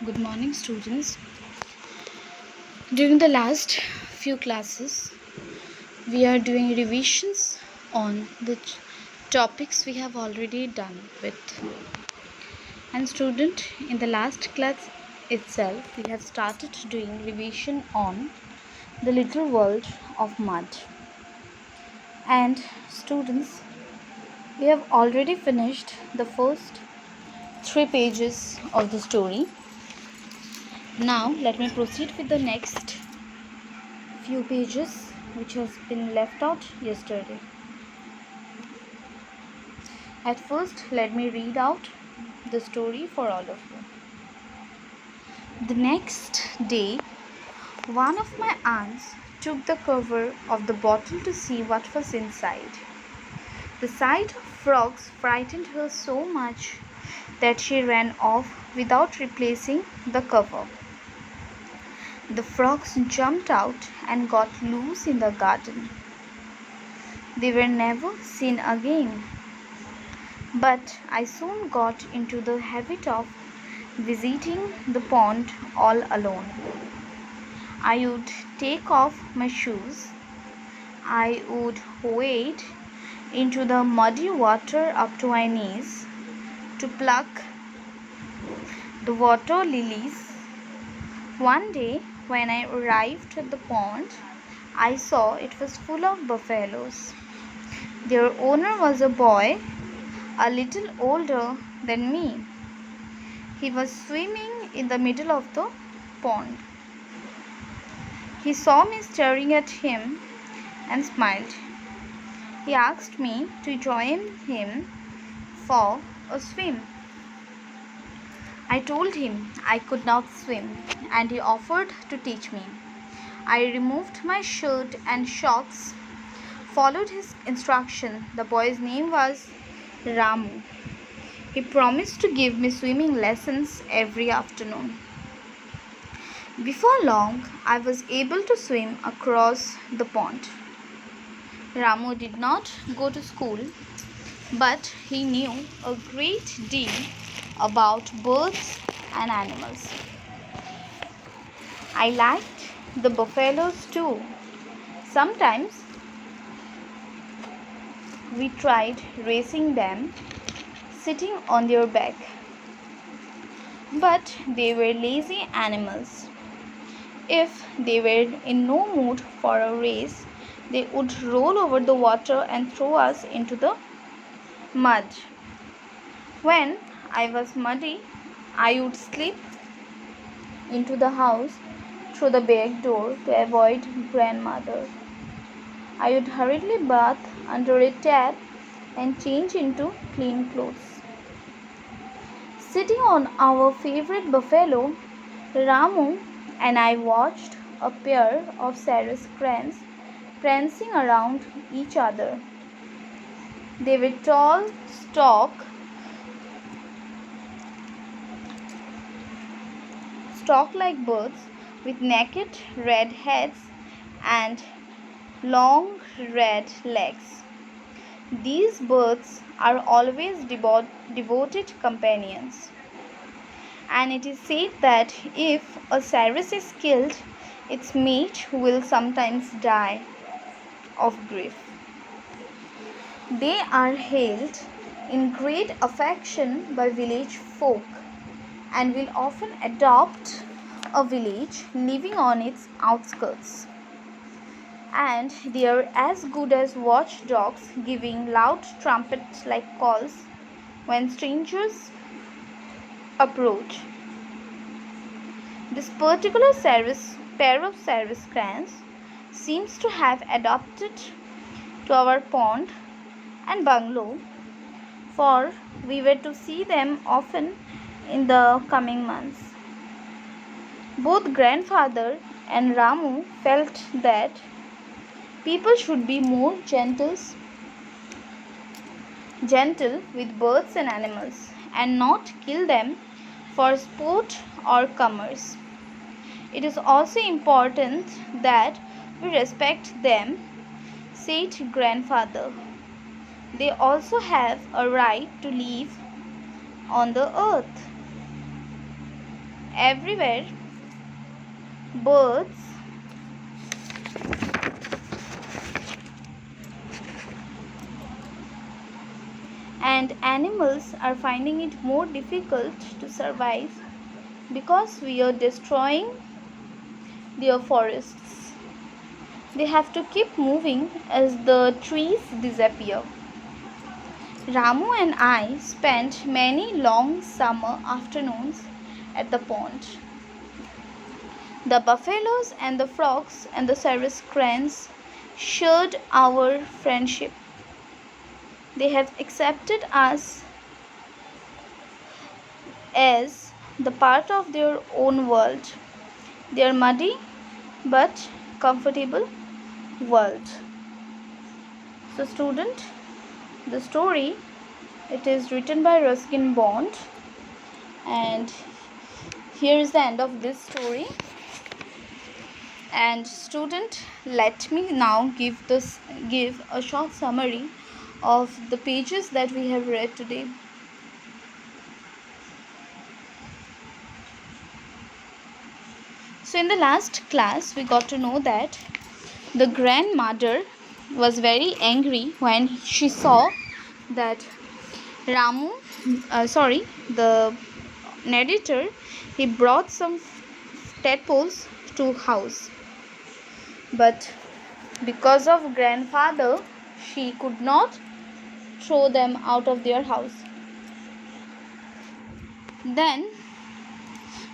Good morning, students. During the last few classes, we are doing revisions on the topics we have already done with. And student, in the last class itself, we have started doing revision on the little world of mud. And students, we have already finished the first 3 pages of the story. Now, let me proceed with the next few pages which has been left out yesterday. At first, let me read out the story for all of you. The next day, one of my aunts took the cover of the bottle to see what was inside. The sight of frogs frightened her so much that she ran off without replacing the cover. The frogs jumped out and got loose in the garden. They were never seen again. But I soon got into the habit of visiting the pond all alone. I would take off my shoes. I would wade into the muddy water up to my knees to pluck the water lilies. One day, when I arrived at the pond, I saw it was full of buffaloes. Their owner was a boy a little older than me. He was swimming in the middle of the pond. He saw me staring at him and smiled. He asked me to join him for a swim. I told him I could not swim, and he offered to teach me. I removed my shirt and shorts, followed his instruction. The boy's name was Ramu. He promised to give me swimming lessons every afternoon. Before long, I was able to swim across the pond. Ramu did not go to school, but he knew a great deal about birds and animals. I liked the buffaloes too. Sometimes we tried racing them sitting on their back. But they were lazy animals. If they were in no mood for a race, they would roll over the water and throw us into the mud. When I was muddy, I would slip into the house through the back door to avoid grandmother. I would hurriedly bath under a tap and change into clean clothes. Sitting on our favorite buffalo, Ramu and I watched a pair of Sarus cranes prancing around each other. They were tall, stalk-like birds with naked red heads and long red legs. These birds are always devoted companions, and it is said that if a Sarus is killed, its mate will sometimes die of grief. They are held in great affection by village folk and will often adopt a village living on its outskirts. And they are as good as watchdogs, giving loud trumpet-like calls when strangers approach. This particular pair of Sarus cranes seems to have adopted to our pond and bungalow, for we were to see them often in the coming months. Both grandfather and Ramu felt that people should be more gentle with birds and animals and not kill them for sport or commerce. It is also important that we respect them, said grandfather. They also have a right to live on the earth. everywhere birds and animals are finding it more difficult to survive because we are destroying their forests. They have to keep moving as the trees disappear. Ramu and I spent many long summer afternoons at the pond. The buffaloes and the frogs and the Sarus cranes shared our friendship. They have accepted us as the part of their own world, their muddy but comfortable world. So student, the story, it is written by Ruskin Bond, and here is the end of this story. And student, let me now give a short summary of the pages that we have read today. So in the last class we got to know that the grandmother was very angry when she saw that the narrator, he brought some tadpoles to house, but because of grandfather she could not throw them out of their house. Then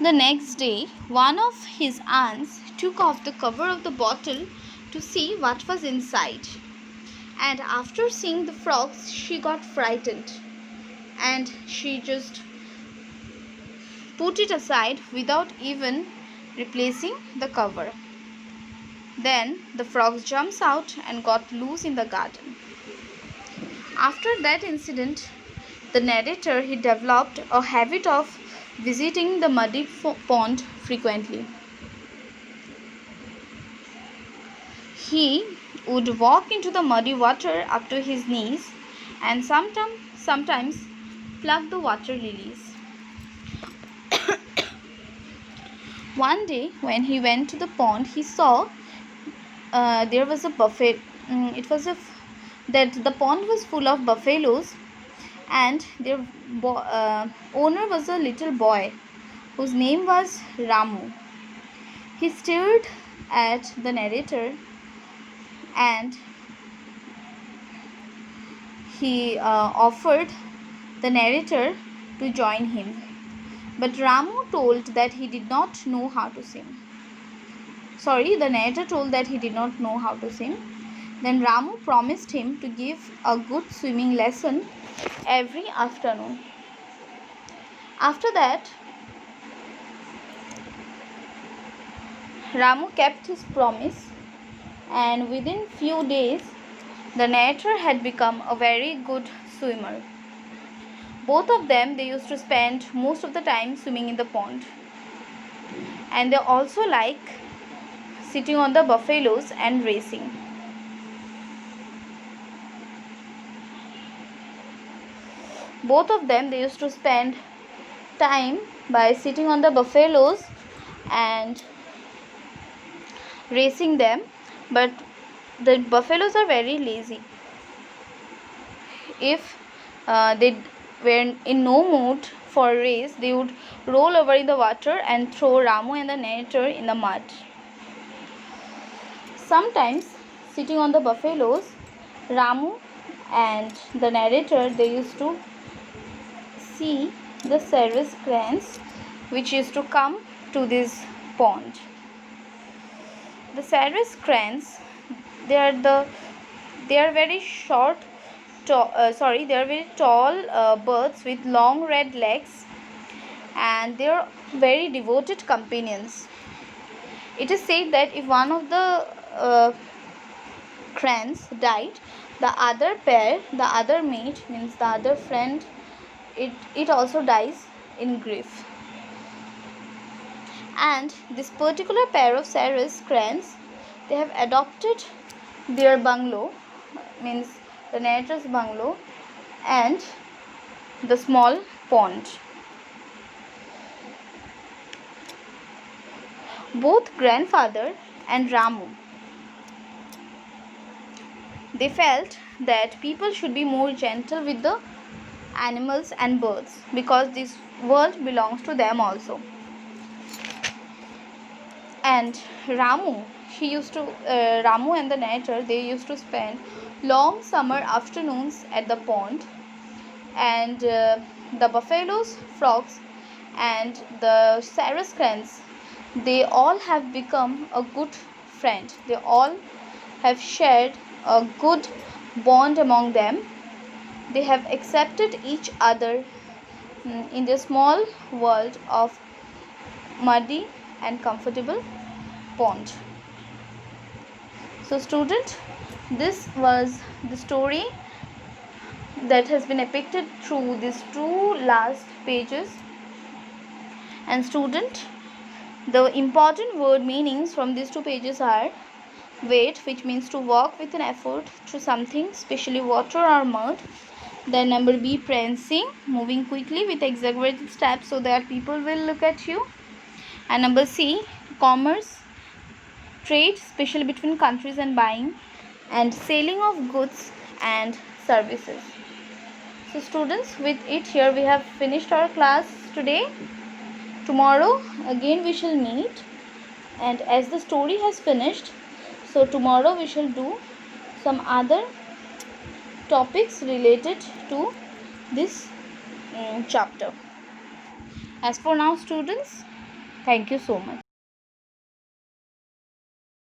the next day, one of his aunts took off the cover of the bottle to see what was inside. And after seeing the frogs, she got frightened. And she just put it aside without even replacing the cover. Then the frogs jumps out and got loose in the garden. After that incident, the narrator, he developed a habit of visiting the muddy pond frequently. He would walk into the muddy water up to his knees and sometimes pluck the water lilies. One day when he went to the pond, he saw there was a buffet. That the pond was full of buffaloes, and their owner was a little boy whose name was Ramu. He stared at the narrator and he offered the narrator to join him. But Ramu told that he did not know how to swim. The narrator told that he did not know how to swim. Then Ramu promised him to give a good swimming lesson every afternoon. After that, Ramu kept his promise, and within few days the narrator had become a very good swimmer. Both of them, they used to spend most of the time swimming in the pond, and they also like sitting on the buffaloes and racing. Both of them, they used to spend time by sitting on the buffaloes and racing them, but the buffaloes are very lazy. If they were in no mood for a race, they would roll over in the water and throw Ramu and the narrator in the mud. Sometimes, sitting on the buffaloes, Ramu and the narrator, they used to see the Sarus cranes which used to come to this pond. The Sarus cranes, they are very short. They are very tall birds with long red legs, and they are very devoted companions. It is said that if one of the cranes died, the other pair, the other mate, means the other friend, it also dies in grief. And this particular pair of Sarus cranes, they have adopted their bungalow, means the narrator's bungalow, and the small pond. both grandfather and Ramu, they felt that people should be more gentle with the animals and birds because this world belongs to them also. And Ramu and the narrator, they used to spend long summer afternoons at the pond, and the buffaloes, frogs, and the Sarus crans, they all have become a good friend. They all have shared a good bond among them. They have accepted each other in the small world of muddy and comfortable pond. So student, this was the story that has been depicted through these two last pages. And student, the important word meanings from these two pages are wait, which means to walk with an effort through something, especially water or mud. Then number B, prancing, moving quickly with exaggerated steps so that people will look at you. And number C, commerce, trade, especially between countries and buying, and selling of goods and services. So students, with it here we have finished our class today. Tomorrow again we shall meet, and as the story has finished, so tomorrow we shall do some other topics related to this chapter. As for now students, thank you so much.